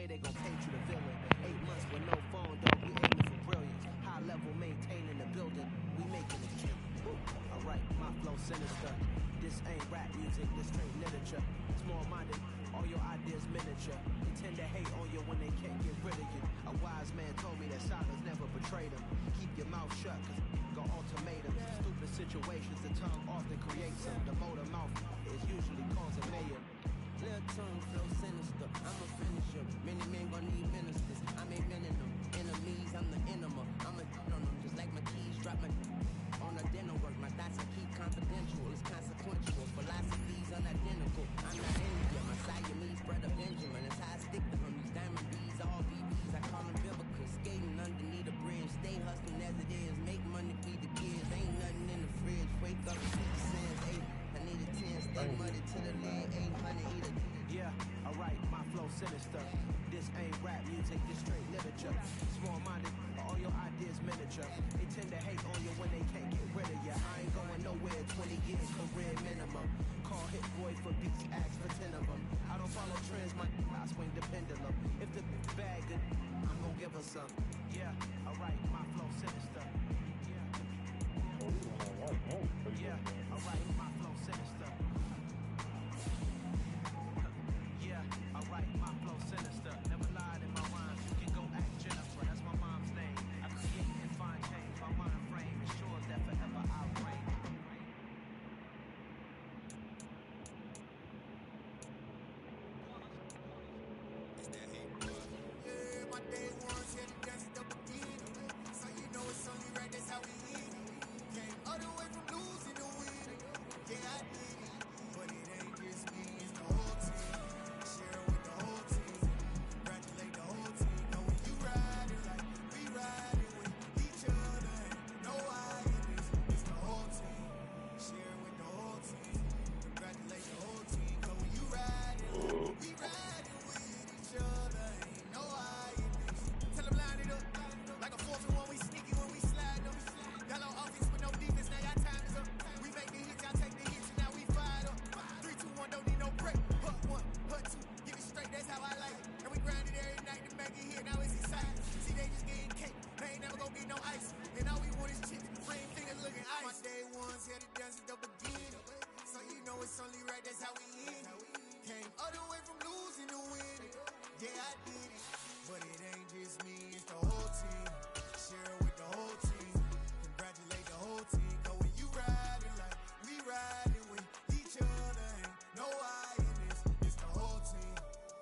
way they gon' paint you the villain. 8 months with no phone, dog, we aiming for brilliance. High level maintaining the building, we making it kill. Alright, my flow sinister. This ain't rap music, this straight literature. Small-minded, all your ideas miniature. They tend to hate on you when they can't get rid of you. A wise man told me that silence never betrayed him. Keep your mouth shut, cause go ultimatums. Stupid situations, the tongue often creates them. The motor mouth is usually causing mayhem. Little tongue flow sinister, I'm a finisher. Many men gon' need ministers, I ain't men in them. Enemies, I'm the enema. I'm a on them, just like my keys, drop my on the dinner work. My thoughts I keep confidential, it's consequential. Philosophies unidentical, I'm not India. My Siamese brother Benjamin, that's how I stick to him. These diamond bees, all BBs, I call them biblical. Skating underneath the bridge, stay hustling as it is. Make money, feed the kids, ain't nothing in the fridge. Wake up, see the sands, 8, I need a 10, stay muddy to the lid, 800 eat a. Yeah, alright, my flow sinister. This ain't rap music, this straight literature. Small-minded, all your ideas miniature. They tend to hate on you when they can't get rid of you. I ain't going nowhere, 20 years career minimum. Call hit boy for beats, ask for 10 of them. I don't follow trends, I swing the pendulum. If the bag good, I'm gonna give her some. Yeah, alright, my flow sinister. Yeah, alright, my flow sinister. Alright, my flow sinister. Never lied in my rhymes. You can go ask Jennifer, that's my mom's name. I create and find change. My mind frame ensures that forever I'll reign. It's that hate, boy. Yeah, my day ones here to dance the beginning. So you know it's only right, that's how we live. Came all the way from losing to winning. Yeah, I did it. But it ain't just me, it's the whole team. Share with the whole team. Congratulate the whole team. Know when you riding like we riding with each other. Ain't no I in this. It's the whole team. Share with the whole team. Congratulate the whole team. Know when you riding like we riding with each other. Ain't no I in this. Tell them line it up. Like a 4-1, we sneaky when we slide them. Y'all on offense with no defense, now y'all time is up. We make the hits, y'all take the hits, and now we fired up. 3, 2, 1, don't need no break. Hut 1, hut 2, give it straight, that's how I like it. And we grind it every night to make it here, now it's exciting. See, they just getting cake, they ain't never gonna get no ice. And all we want is chips, ring fingers looking ice. My day ones here to dance at the beginning. So you know it's only right, that's how we end. Came all the way from losing to winning. Yeah, I did it. But it ain't just me, it's the whole team. Share with the whole team. Congratulate the whole team. Cause when you riding like we riding with each other. Ain't no I in this, it's the whole team.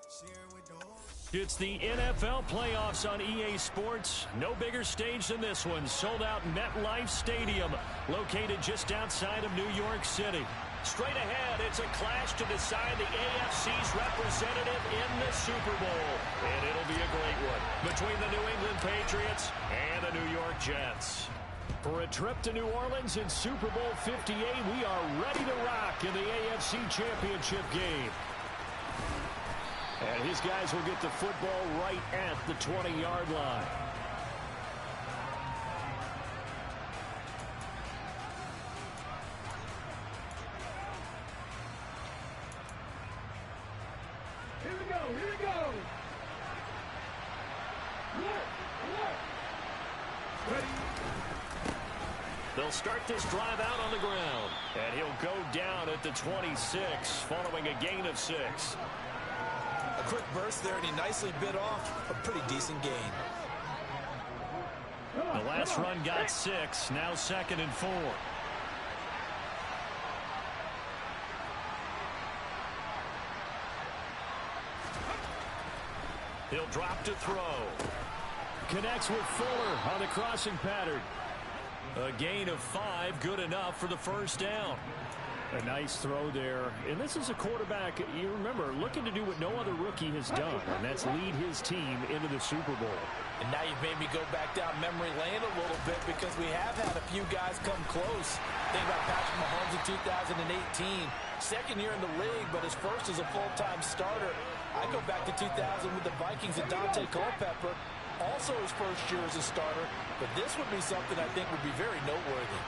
Share with the whole team. It's the NFL playoffs on EA Sports. No bigger stage than this one. Sold out MetLife Stadium, located just outside of New York City. Straight ahead, it's a clash to decide the AFC's representative in the Super Bowl. And it'll be a great one between the New England Patriots and the New York Jets. For a trip to New Orleans in Super Bowl 58, we are ready to rock in the AFC Championship game. And his guys will get the football right at the 20-yard line. Here we go, here we go. Ready. They'll start this drive out on the ground. And he'll go down at the 26, following a gain of 6. A quick burst there, and he nicely bit off a pretty decent gain. The last run got 6, now 2nd and 4. He'll drop to throw. Connects with Fuller on the crossing pattern. A gain of 5, good enough for the first down. A nice throw there. And this is a quarterback, you remember, looking to do what no other rookie has done, and that's lead his team into the Super Bowl. And now you've made me go back down memory lane a little bit because we have had a few guys come close. Think about Patrick Mahomes in 2018. Second year in the league, but his first as a full-time starter. I go back to 2000 with the Vikings and Dante Culpepper. Also his first year as a starter. But this would be something I think would be very noteworthy.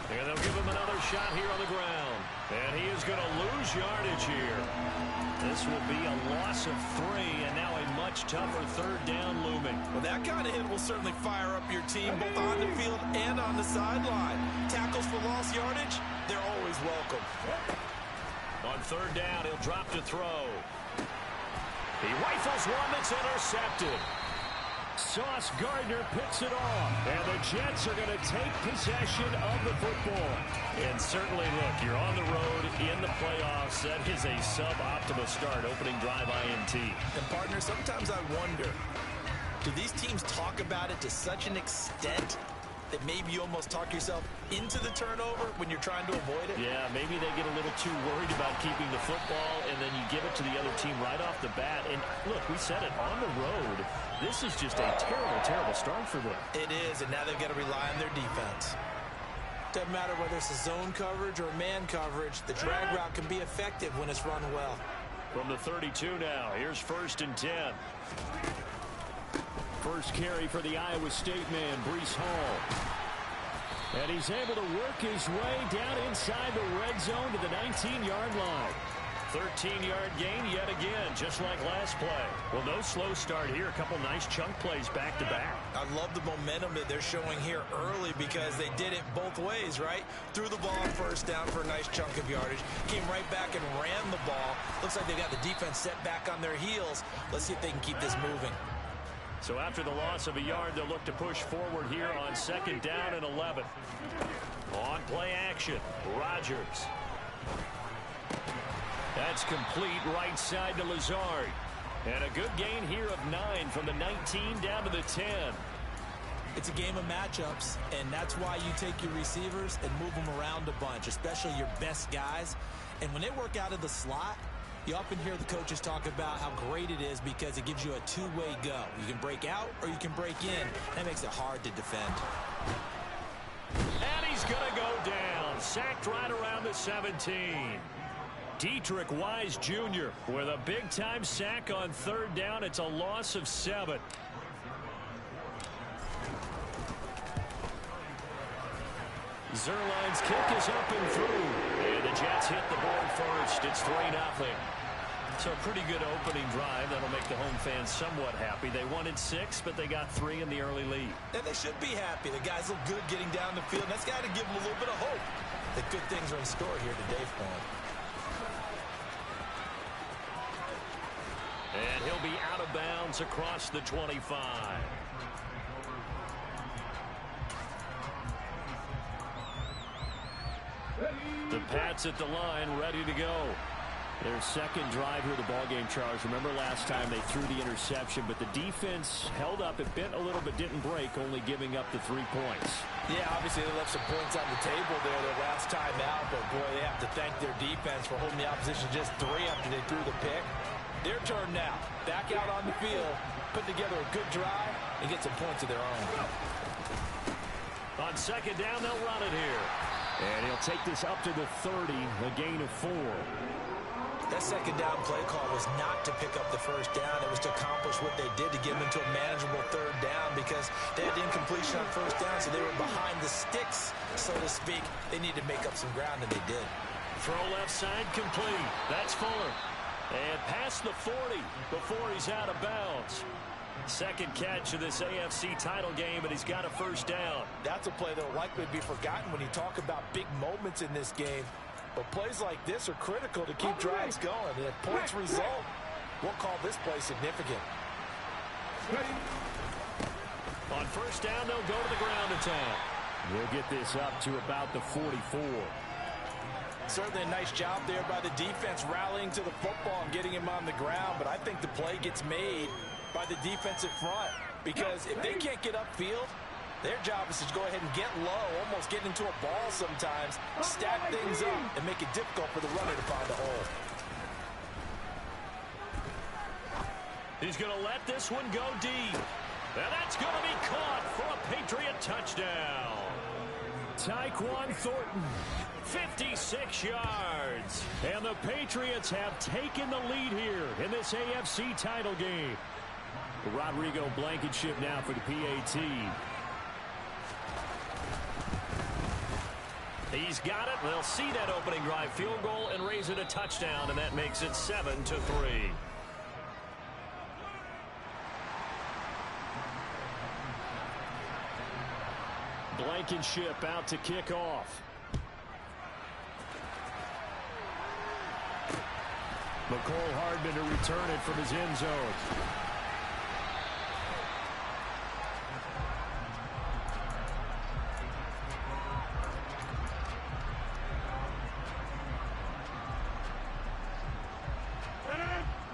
And they'll give him another shot here on the ground. And he is going to lose yardage here. This will be a loss of 3, and now a much tougher third down looming. Well, that kind of hit will certainly fire up your team both on the field and on the sideline. Tackles for lost yardage, they're always welcome. On third down, he'll drop to throw. He rifles one that's intercepted. Sauce Gardner picks it off, and the Jets are going to take possession of the football. And certainly, look, you're on the road in the playoffs. That is a suboptimal start, opening drive INT. And, partner, sometimes I wonder, do these teams talk about it to such an extent that maybe you almost talk yourself into the turnover when you're trying to avoid it? Yeah, maybe they get a little too worried about keeping the football, and then you give it to the other team right off the bat. And, look, we said it, on the road, this is just a terrible, terrible start for them. It is, and now they've got to rely on their defense. Doesn't matter whether it's a zone coverage or man coverage, the drag route can be effective when it's run well. From the 32 now, here's 1st and 10. First carry for the Iowa State man, Breece Hall. And he's able to work his way down inside the red zone to the 19-yard line. 13-yard gain yet again, just like last play. Well, no slow start here. A couple nice chunk plays back-to-back. I love the momentum that they're showing here early because they did it both ways, right? Threw the ball on first down for a nice chunk of yardage. Came right back and ran the ball. Looks like they got the defense set back on their heels. Let's see if they can keep this moving. So after the loss of a yard, they'll look to push forward here on 2nd down and 11. On play action, Rodgers. That's complete right side to Lazard. And a good gain here of 9 from the 19 down to the 10. It's a game of matchups, and that's why you take your receivers and move them around a bunch, especially your best guys. And when they work out of the slot, you often hear the coaches talk about how great it is because it gives you a two-way go. You can break out or you can break in. That makes it hard to defend. And he's going to go down. Sacked right around the 17. Dietrich Wise Jr. with a big-time sack on 3rd down. It's a loss of 7. Zerline's kick is up and through. And the Jets hit the board first. It's 3-0. So a pretty good opening drive. That'll make the home fans somewhat happy. They wanted 6, but they got 3 in the early lead. And they should be happy. The guys look good getting down the field. And that's got to give them a little bit of hope that good things are in store here today for them. And he'll be out of bounds across the 25. The Pats at the line, ready to go. Their second drive here of the ballgame, Charles. Remember last time they threw the interception, but the defense held up. It bent a little bit, didn't break, only giving up the 3 points. Yeah, obviously they left some points on the table there their last time out, but boy, they have to thank their defense for holding the opposition just 3 after they threw the pick. Their turn now. Back out on the field, put together a good drive, and get some points of their own. On 2nd down, they'll run it here. And he'll take this up to the 30, a gain of 4. That 2nd down play call was not to pick up the 1st down. It was to accomplish what they did to get them into a manageable 3rd down because they had incompletion on 1st down, so they were behind the sticks, so to speak. They needed to make up some ground, and they did. Throw left side complete. That's Fuller. And past the 40 before he's out of bounds. Second catch of this AFC title game, and he's got a 1st down. That's a play that will likely be forgotten when you talk about big moments in this game. But plays like this are critical to keep drives going. And if points result, we'll call this play significant. On 1st down, they'll go to the ground attack. We'll get this up to about the 44. Certainly a nice job there by the defense rallying to the football and getting him on the ground. But I think the play gets made by the defensive front. Because if they can't get upfield, their job is to go ahead and get low, almost get into a ball sometimes, stack things up, and make it difficult for the runner to find a hole. He's going to let this one go deep. And that's going to be caught for a Patriot touchdown. Tyquan Thornton, 56 yards. And the Patriots have taken the lead here in this AFC title game. Rodrigo Blankenship now for the PAT. He's got it. They'll see that opening drive field goal and raise it a touchdown, and that makes it 7-3. Blankenship out to kick off. McCole Hardman to return it from his end zone.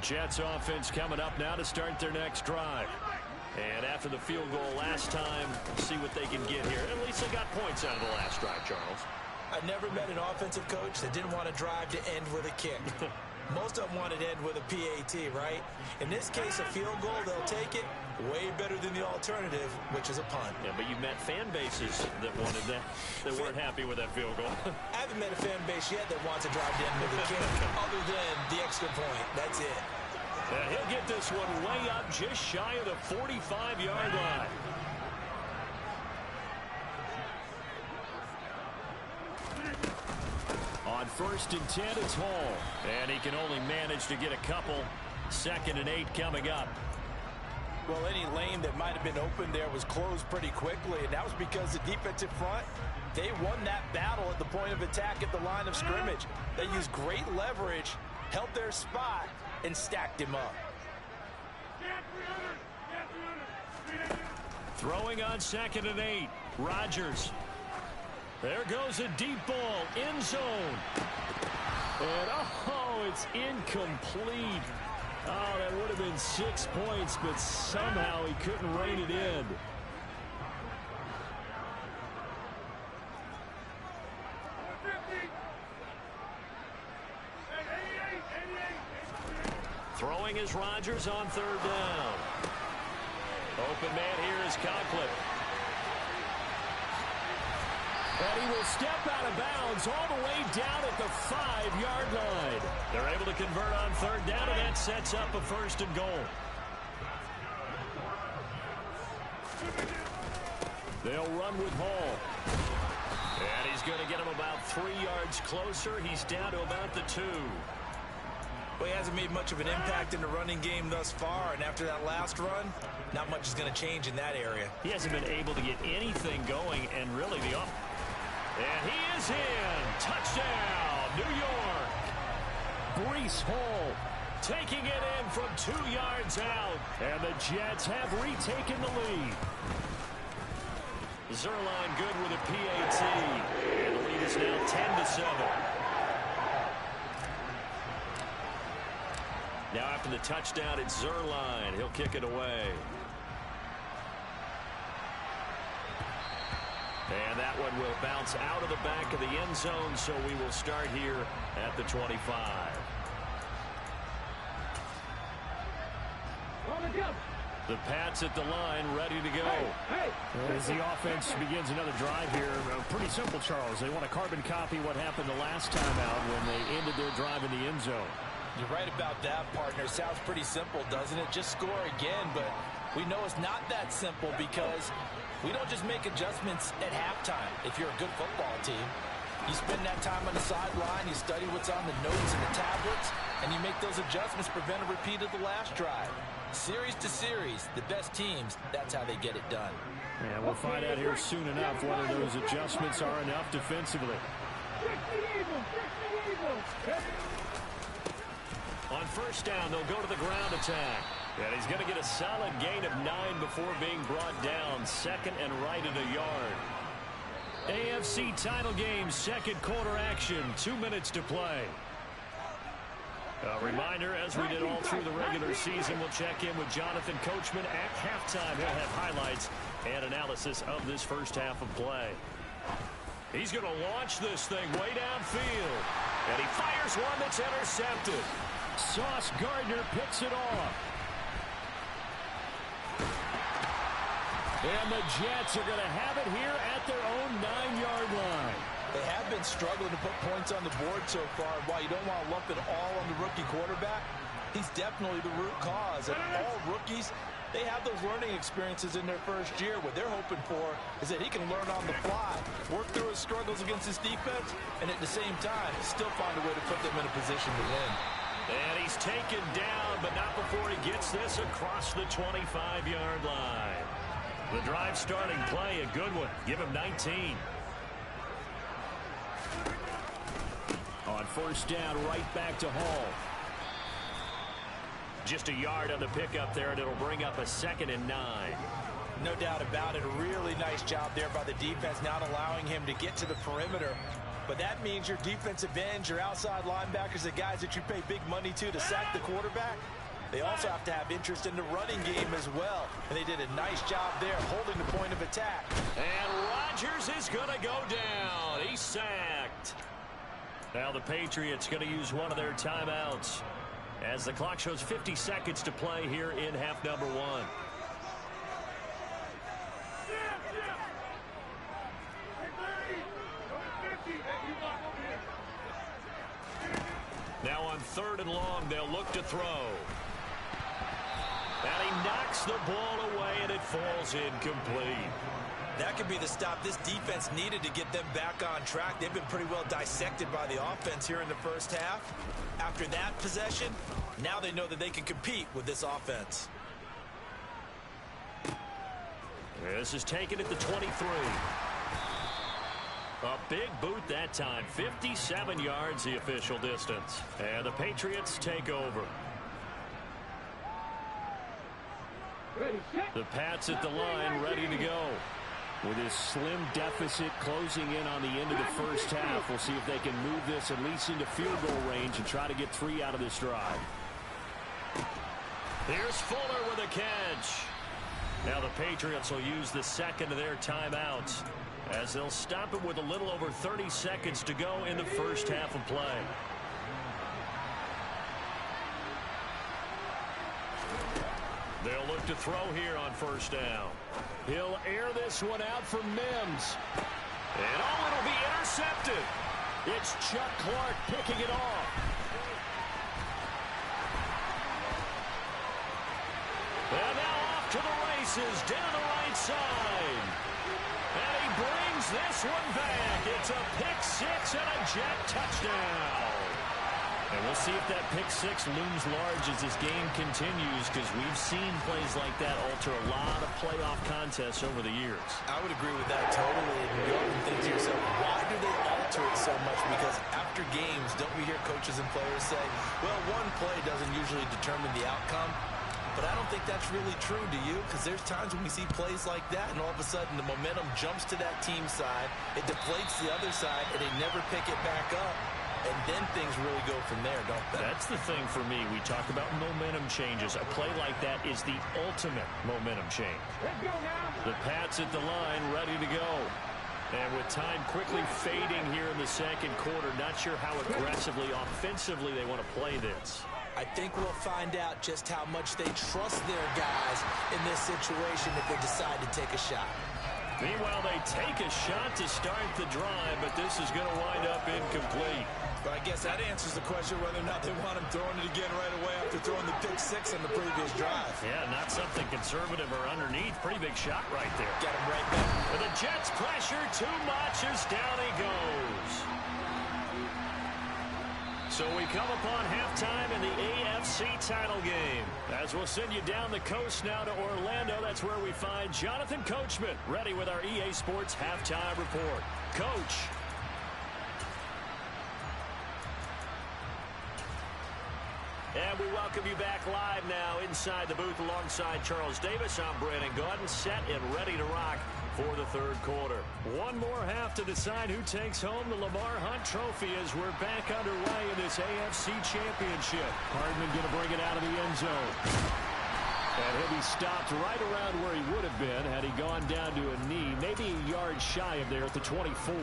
Jets offense coming up now to start their next drive. And after the field goal last time, see what they can get here. At least they got points out of the last drive, Charles. I've never met an offensive coach that didn't want to drive to end with a kick. Most of them wanted to end with a PAT, right? In this case, a field goal, they'll take it. Way better than the alternative, which is a punt. Yeah, but you've met fan bases that wanted that, that weren't happy with that field goal. I haven't met a fan base yet that wants to drive to end with a kick, other than the extra point. That's it. And he'll get this one way up just shy of the 45-yard line. On 1st and 10, it's Hall. And he can only manage to get a couple. 2nd and 8 coming up. Well, any lane that might have been open there was closed pretty quickly, and that was because the defensive front, they won that battle at the point of attack at the line of scrimmage. They used great leverage, held their spot, and stacked him up. Throwing on 2nd and 8. Rodgers. There goes a deep ball. End zone. And, oh, it's incomplete. Oh, that would have been 6 points, but somehow he couldn't rein it in. Throwing is Rodgers on 3rd down. Open man here is Conklin. And he will step out of bounds all the way down at the 5-yard line. They're able to convert on 3rd down, and that sets up a 1st and goal. They'll run with Hall. And he's going to get him about 3 yards closer. He's down to about the 2. Well, he hasn't made much of an impact in the running game thus far, and after that last run, not much is going to change in that area. He hasn't been able to get anything going, and really the off. And he is in. Touchdown, New York. Breece Hall taking it in from 2 yards out, and the Jets have retaken the lead. Zerline good with a PAT, and the lead is now 10-7. Now after the touchdown, it's Zerline. He'll kick it away. And that one will bounce out of the back of the end zone, so we will start here at the 25. The Pats at the line, ready to go. As the offense begins another drive here, pretty simple, Charles. They want to carbon copy what happened the last time out when they ended their drive in the end zone. You're right about that, partner. Sounds pretty simple, doesn't it? Just score again, but we know it's not that simple because we don't just make adjustments at halftime if you're a good football team. You spend that time on the sideline, you study what's on the notes and the tablets, and you make those adjustments, prevent a repeat of the last drive. Series to series, the best teams, that's how they get it done. Yeah, we'll find out here soon enough whether those adjustments are enough defensively. On 1st down, they'll go to the ground attack. And he's going to get a solid gain of 9 before being brought down. 2nd and right at a yard. AFC title game, 2nd quarter action. 2 minutes to play. A reminder, as we did all through the regular season, we'll check in with Jonathan Coachman at halftime. He'll have highlights and analysis of this first half of play. He's going to launch this thing way downfield. And he fires one that's intercepted. Sauce Gardner picks it off. And the Jets are going to have it here at their own 9-yard line. They have been struggling to put points on the board so far. While you don't want to lump it all on the rookie quarterback, he's definitely the root cause. And all rookies They have those learning experiences in their first year. What they're hoping for is that he can learn on the fly, work through his struggles against his defense, and at the same time, still find a way to put them in a position to win. And he's taken down, but not before he gets this across the 25-yard line. The drive starting play, a good one. Give him 19. On first down, right back to Hall. Just a yard on the pickup there, and it'll bring up a 2nd and 9. No doubt about it. A really nice job there by the defense, not allowing him to get to the perimeter. But that means your defensive ends, your outside linebackers, the guys that you pay big money to sack the quarterback, they also have to have interest in the running game as well. And they did a nice job there holding the point of attack. And Rodgers is going to go down. He's sacked. Now the Patriots going to use one of their timeouts as the clock shows 50 seconds to play here in half number 1. Now on 3rd and long, they'll look to throw. And he knocks the ball away, and it falls incomplete. That could be the stop this defense needed to get them back on track. They've been pretty well dissected by the offense here in the first half. After that possession, now they know that they can compete with this offense. This is taken at the 23. A big boot that time. 57 yards the official distance. And the Patriots take over. The Pats at the line, ready to go. With his slim deficit closing in on the end of the first half, we'll see if they can move this at least into field goal range and try to get 3 out of this drive. Here's Fuller with a catch. Now the Patriots will use the 2nd of their timeouts as they'll stop it with a little over 30 seconds to go in the first half of play. They'll look to throw here on first down. He'll air this one out for Mims. And it'll be intercepted. It's Chuck Clark picking it off. And now off to the races down the right side. And he brings this one back. It's a pick-6 and a jet touchdown. And we'll see if that pick-6 looms large as this game continues, because we've seen plays like that alter a lot of playoff contests over the years. I would agree with that totally. And you often think to yourself, why do they alter it so much? Because after games, don't we hear coaches and players say, well, one play doesn't usually determine the outcome. But I don't think that's really true, do you? Because there's times when we see plays like that, and all of a sudden the momentum jumps to that team side, it deflates the other side, and they never pick it back up. And then things really go from there, don't they? That's the thing for me. We talk about momentum changes. A play like that is the ultimate momentum change. Let's go now. The Pats at the line, ready to go. And with time quickly fading here in the second quarter, not sure how aggressively, offensively they want to play this. I think we'll find out just how much they trust their guys in this situation if they decide to take a shot. Meanwhile, they take a shot to start the drive, but this is going to wind up incomplete. But I guess that answers the question whether or not they want him throwing it again right away after throwing the pick-6 on the previous drive. Yeah, not something conservative or underneath. Pretty big shot right there. Got him right back. And the Jets pressure too much as down he goes. So we come upon halftime in the AFC title game. As we'll send you down the coast now to Orlando, that's where we find Jonathan Coachman, ready with our EA Sports halftime report. Coach. And we welcome you back live now inside the booth alongside Charles Davis. I'm Brandon Gaudin, set and ready to rock for the third quarter. One more half to decide who takes home the Lamar Hunt Trophy as we're back underway in this AFC Championship. Hardman going to bring it out of the end zone. And he'll be stopped right around where he would have been had he gone down to a knee, maybe a yard shy of there at the 24.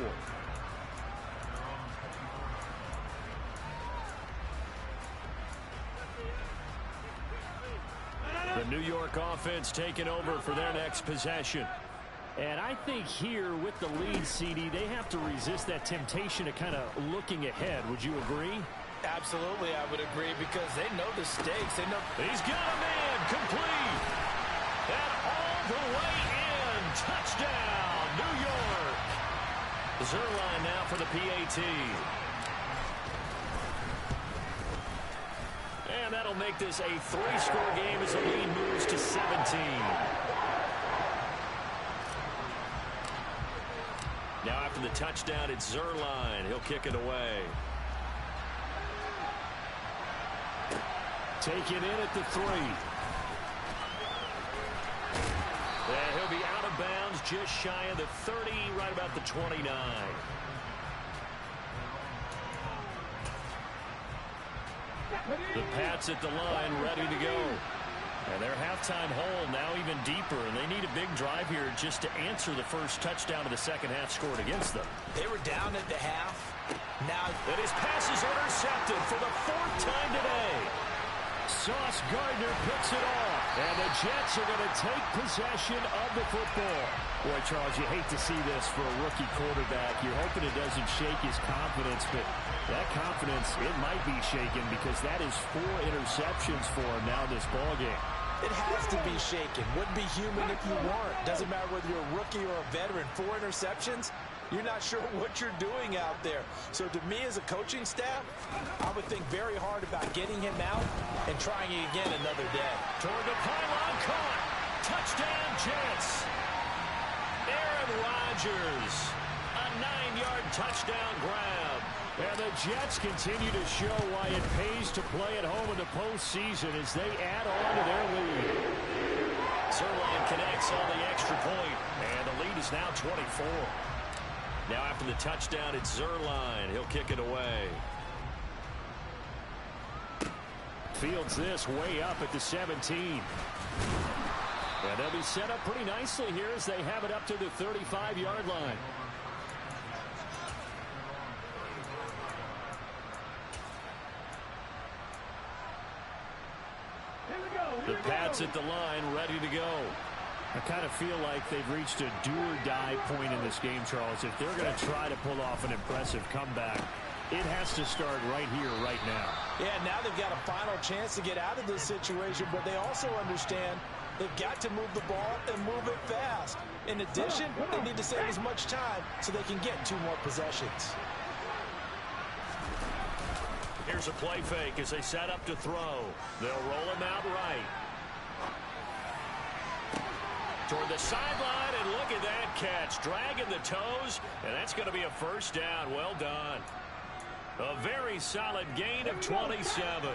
The New York offense taking over for their next possession. And I think here with the lead, CD, they have to resist that temptation of kind of looking ahead. Would you agree? Absolutely, I would agree, because they know the stakes. They know he's got a man complete. And all the way in. Touchdown, New York. Zerline now for the PAT. And that'll make this a 3-score game as the lead moves to 17. Now after the touchdown, it's Zerline. He'll kick it away. Take it in at the 3. And he'll be out of bounds just shy of the 30, right about the 29. The Pats at the line, ready to go. And their halftime hole now even deeper, and they need a big drive here just to answer the first touchdown of the second half scored against them. They were down at the half. Now, and his pass is intercepted for the 4th time today. Sauce Gardner picks it off, and the Jets are going to take possession of the football. Boy, Charles, you hate to see this for a rookie quarterback. You're hoping it doesn't shake his confidence, but that confidence, it might be shaken because that is 4 interceptions for him now in this ballgame. It has to be shaken. Wouldn't be human if you weren't. Doesn't matter whether you're a rookie or a veteran. 4 interceptions, you're not sure what you're doing out there. So to me as a coaching staff, I would think very hard about getting him out and trying it again another day. Toward the pylon, caught. Touchdown, Jets. Aaron Rodgers, a 9-yard touchdown grab. And the Jets continue to show why it pays to play at home in the postseason as they add on to their lead. Zerline connects on the extra point, and the lead is now 24. Now after the touchdown, it's Zerline. He'll kick it away. Fields this way up at the 17. And they'll be set up pretty nicely here as they have it up to the 35-yard line. The Pats at the line, ready to go. I kind of feel like they've reached a do-or-die point in this game, Charles. If they're going to try to pull off an impressive comeback, it has to start right here, right now. Yeah, now they've got a final chance to get out of this situation, but they also understand they've got to move the ball and move it fast. In addition, they need to save as much time so they can get 2 more possessions. Here's a play fake as they set up to throw. They'll roll him out right. Toward the sideline, and look at that catch. Dragging the toes, and that's going to be a first down. Well done. A very solid gain of 27.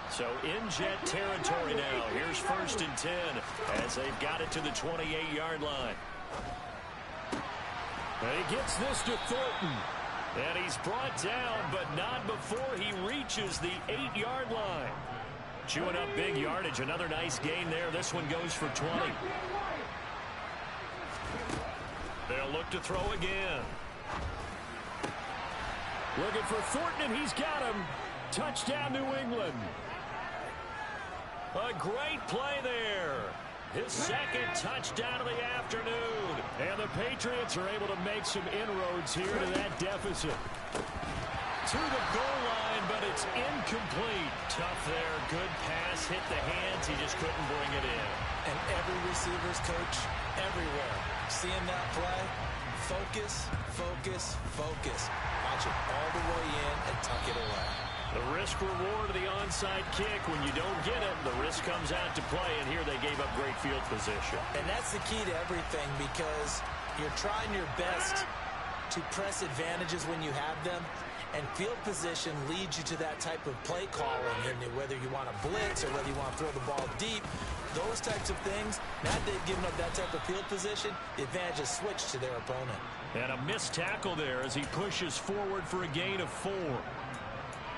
So in Jet territory now. Here's 1st and 10 as they've got it to the 28-yard line. And he gets this to Thornton. And he's brought down, but not before he reaches the 8-yard line. Chewing up big yardage. Another nice gain there. This one goes for 20. They'll look to throw again. Looking for Thornton, and he's got him. Touchdown, New England. A great play there. His 2nd touchdown of the afternoon. And the Patriots are able to make some inroads here to that deficit. To the goal line, but it's incomplete. Tough there. Good pass. Hit the hands. He just couldn't bring it in. And every receiver's coach everywhere. Seeing that play, focus, focus, focus. Watch it all the way in and tuck it away. The risk reward of the onside kick. When you don't get it, the risk comes out to play, and here they gave up great field position. And that's the key to everything because you're trying your best to press advantages when you have them, and field position leads you to that type of play calling, and whether you want to blitz or whether you want to throw the ball deep, those types of things. Now they've given up that type of field position, the advantage is switched to their opponent. And a missed tackle there as he pushes forward for a gain of 4.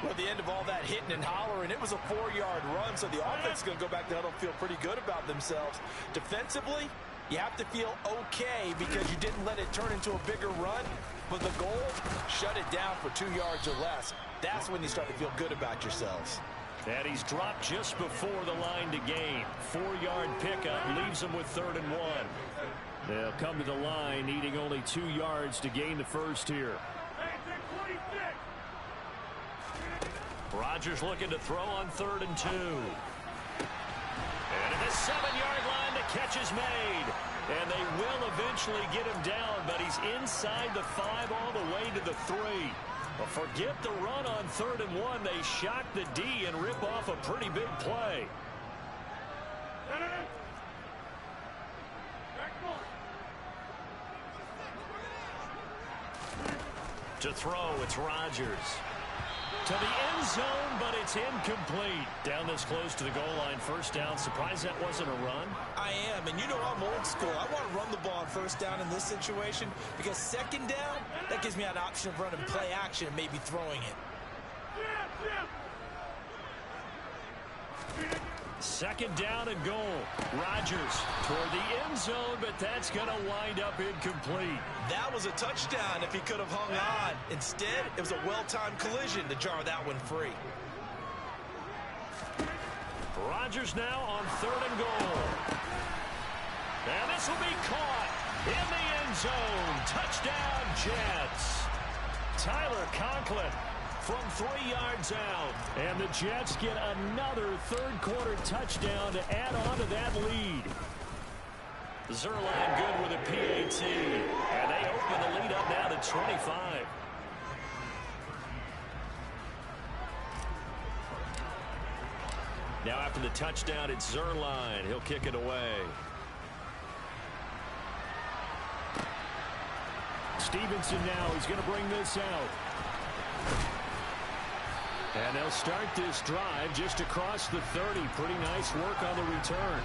Well, at the end of all that hitting and hollering, it was a 4-yard run, so the offense is going to go back to huddle, feel pretty good about themselves. Defensively, you have to feel okay because you didn't let it turn into a bigger run, but the goal, shut it down for 2 yards or less. That's when you start to feel good about yourselves. And he's dropped just before the line to gain. 4-yard pickup leaves him with 3rd and 1. They'll come to the line needing only 2 yards to gain the first here. Rodgers looking to throw on 3rd and 2. And at the 7-yard line, the catch is made. And they will eventually get him down, but he's inside the 5 all the way to the 3. Well, forget the run on 3rd and 1. They shock the D and rip off a pretty big play. To throw, it's Rodgers. To the end zone, but it's incomplete. Down this close to the goal line, first down. Surprised that wasn't a run? I am, and you know I'm old school. I want to run the ball on first down in this situation because second down, that gives me an option of running play action and maybe throwing it. Second down and goal. Rodgers toward the end zone, but that's going to wind up incomplete. That was a touchdown if he could have hung on. Instead, it was a well-timed collision to jar that one free. Rodgers now on 3rd and goal. And this will be caught in the end zone. Touchdown, Jets. Tyler Conklin from 3 yards out. And the Jets get another third-quarter touchdown to add on to that lead. Zerline good with a PAT. And they open the lead up now to 25. Now after the touchdown, it's Zerline. He'll kick it away. Stevenson now is going to bring this out. And they'll start this drive just across the 30. Pretty nice work on the return.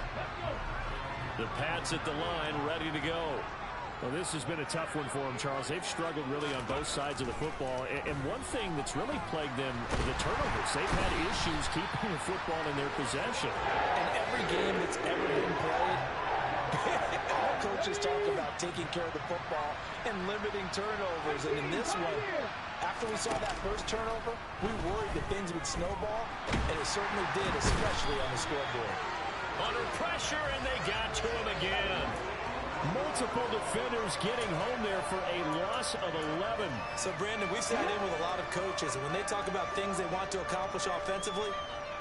The Pats at the line, ready to go. Well, this has been a tough one for them, Charles. They've struggled really on both sides of the football. And one thing that's really plagued them, the turnovers. They've had issues keeping the football in their possession. In every game that's ever been played, all coaches talk about taking care of the football and limiting turnovers. And in this one, after we saw that first turnover, we worried that things would snowball, and it certainly did, especially on the scoreboard. Under pressure, and they got to him again. Multiple defenders getting home there for a loss of 11. So, Brandon, we sat in with a lot of coaches, and when they talk about things they want to accomplish offensively,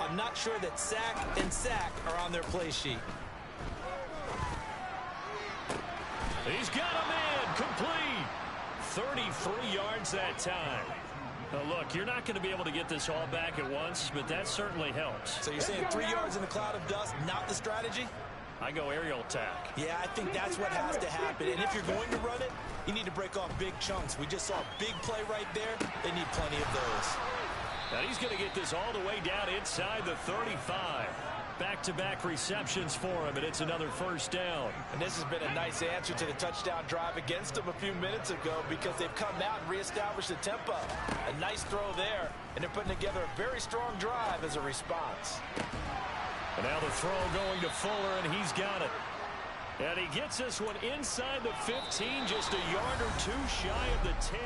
I'm not sure that sack and sack are on their play sheet. He's got him in, complete. 33 yards that time. Now look, you're not going to be able to get this all back at once, but that certainly helps. So you're saying 3 yards in a cloud of dust, not the strategy? I go aerial attack. Yeah, I think that's what has to happen. And if you're going to run it, you need to break off big chunks. We just saw a big play right there. They need plenty of those. Now he's going to get this all the way down inside the 35. Back-to-back receptions for him, and it's another first down. And this has been a nice answer to the touchdown drive against them a few minutes ago because they've come out and reestablished the tempo. A nice throw there, and they're putting together a very strong drive as a response. And now the throw going to Fuller, and he's got it. And he gets this one inside the 15, just a yard or two shy of the 10.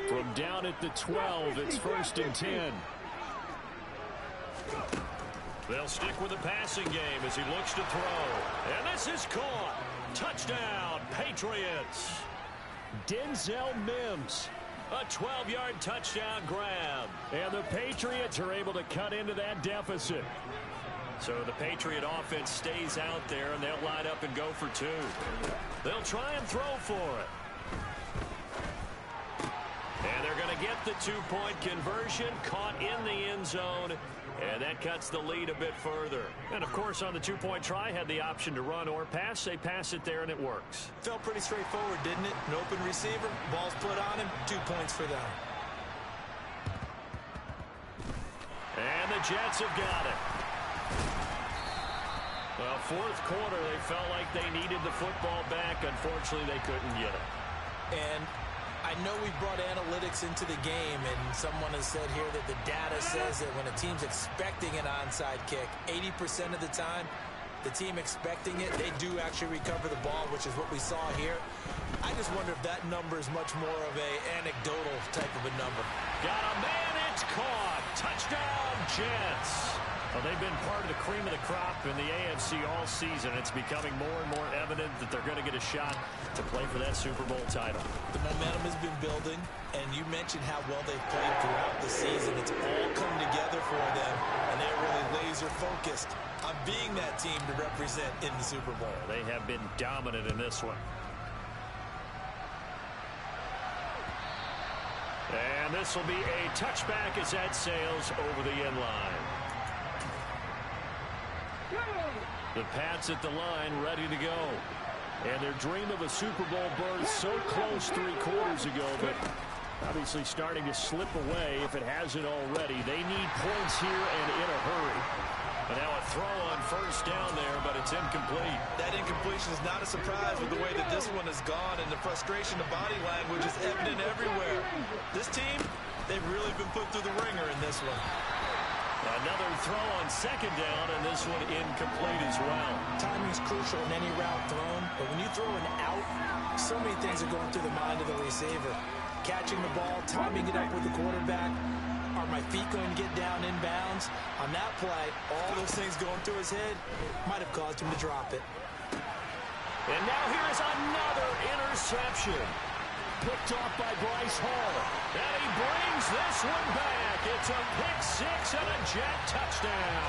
From down at the 12, it's 1st and 10. They'll stick with the passing game as he looks to throw. And this is caught. Touchdown, Patriots. Denzel Mims, a 12-yard touchdown grab. And the Patriots are able to cut into that deficit. So the Patriot offense stays out there, and they'll line up and go for 2. They'll try and throw for it. And they're going to get the 2-point conversion, caught in the end zone, and that cuts the lead a bit further. And, of course, on the 2-point try, had the option to run or pass. They pass it there, and it works. Felt pretty straightforward, didn't it? An open receiver, ball's put on him, 2 points for them. And the Jets have got it. Well, 4th quarter, they felt like they needed the football back. Unfortunately, they couldn't get it. And I know we brought analytics into the game, and someone has said here that the data says that when a team's expecting an onside kick, 80% of the time, the team expecting it, they do actually recover the ball, which is what we saw here. I just wonder if that number is much more of a anecdotal type of a number. Got a man, it's caught. Touchdown, Jets. Well, they've been part of the cream of the crop in the AFC all season. It's becoming more and more evident that they're going to get a shot to play for that Super Bowl title. The momentum has been building, and you mentioned how well they've played throughout the season. It's all come together for them, and they're really laser-focused on being that team to represent in the Super Bowl. They have been dominant in this one. And this will be a touchback as that sails over the end line. The Pats at the line, ready to go. And their dream of a Super Bowl berth so close 3 quarters ago, but obviously starting to slip away if it hasn't already. They need points here and in a hurry. And now a throw on first down there, but it's incomplete. That incompletion is not a surprise with the way that this one has gone, and the frustration of body language is evident everywhere. This team, they've really been put through the ringer in this one. Another throw on second down, and this one incomplete as well. Timing is crucial in any route thrown, but when you throw an out, so many things are going through the mind of the receiver. Catching the ball, timing it up with the quarterback. Are my feet going to get down in bounds? On that play, all those things going through his head might have caused him to drop it. And now here is another interception. Picked off by Bryce Hall. And he brings this one back. It's a pick-6 and a Jet touchdown.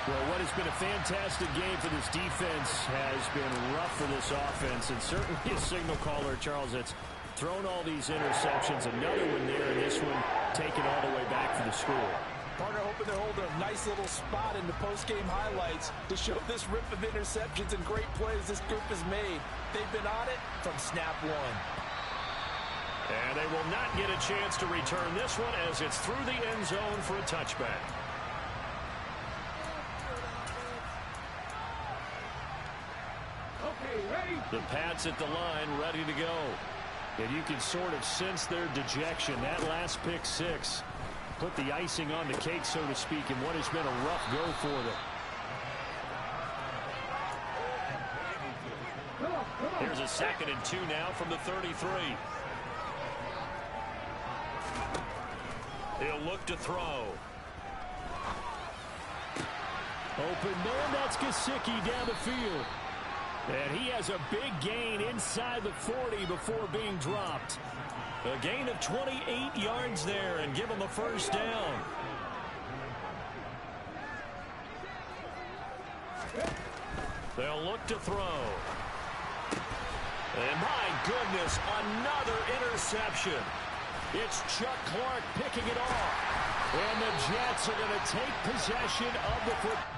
Well, what has been a fantastic game for this defense has been rough for this offense. And certainly a signal caller, Charles, that's thrown all these interceptions. Another one there, and this one taken all the way back for the score. Partner hoping they're holding a nice little spot in the post-game highlights to show this rip of interceptions and great plays this group has made. They've been on it from snap one. And they will not get a chance to return this one as it's through the end zone for a touchback. Okay, ready? The Pats at the line, ready to go. And you can sort of sense their dejection. That last pick-6 put the icing on the cake, so to speak, in what has been a rough go for them. Here's a 2nd and 2 now from the 33. He'll look to throw. Open man, that's Gesicki down the field. And he has a big gain inside the 40 before being dropped. A gain of 28 yards there and give him a first down. They'll look to throw. And my goodness, another interception. It's Chuck Clark picking it off. And the Jets are going to take possession of the football.